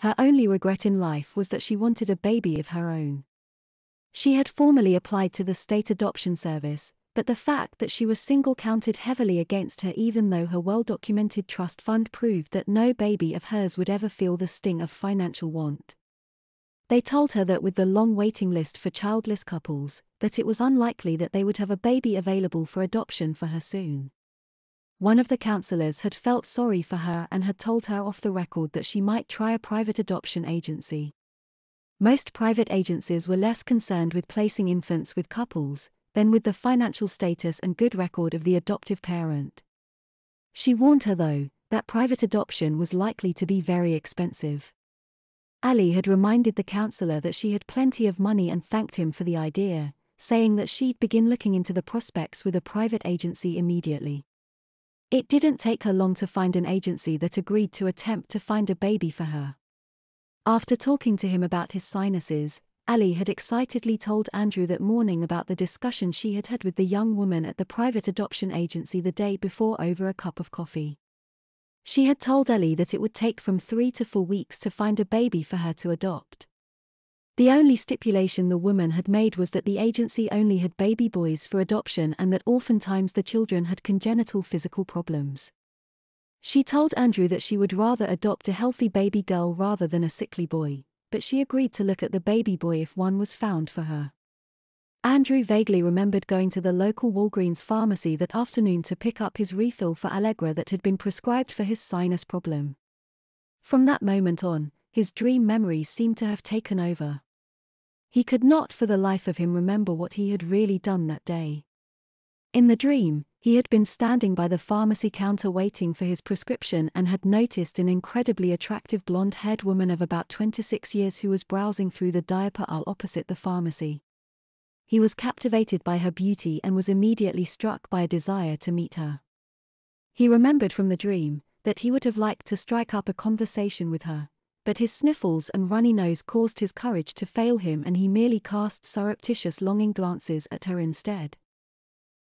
Her only regret in life was that she wanted a baby of her own. She had formally applied to the state adoption service, but the fact that she was single counted heavily against her, even though her well-documented trust fund proved that no baby of hers would ever feel the sting of financial want. They told her that with the long waiting list for childless couples, that it was unlikely that they would have a baby available for adoption for her soon. One of the counselors had felt sorry for her and had told her off the record that she might try a private adoption agency. Most private agencies were less concerned with placing infants with couples than with the financial status and good record of the adoptive parent. She warned her, though, that private adoption was likely to be very expensive. Ali had reminded the counselor that she had plenty of money and thanked him for the idea, saying that she'd begin looking into the prospects with a private agency immediately. It didn't take her long to find an agency that agreed to attempt to find a baby for her. After talking to him about his sinuses, Ali had excitedly told Andrew that morning about the discussion she had had with the young woman at the private adoption agency the day before over a cup of coffee. She had told Ali that it would take from 3 to 4 weeks to find a baby for her to adopt. The only stipulation the woman had made was that the agency only had baby boys for adoption and that oftentimes the children had congenital physical problems. She told Andrew that she would rather adopt a healthy baby girl rather than a sickly boy, but she agreed to look at the baby boy if one was found for her. Andrew vaguely remembered going to the local Walgreens pharmacy that afternoon to pick up his refill for Allegra that had been prescribed for his sinus problem. From that moment on, his dream memories seemed to have taken over. He could not for the life of him remember what he had really done that day. In the dream, he had been standing by the pharmacy counter waiting for his prescription and had noticed an incredibly attractive blonde-haired woman of about 26 years who was browsing through the diaper aisle opposite the pharmacy. He was captivated by her beauty and was immediately struck by a desire to meet her. He remembered from the dream that he would have liked to strike up a conversation with her, but his sniffles and runny nose caused his courage to fail him and he merely cast surreptitious longing glances at her instead.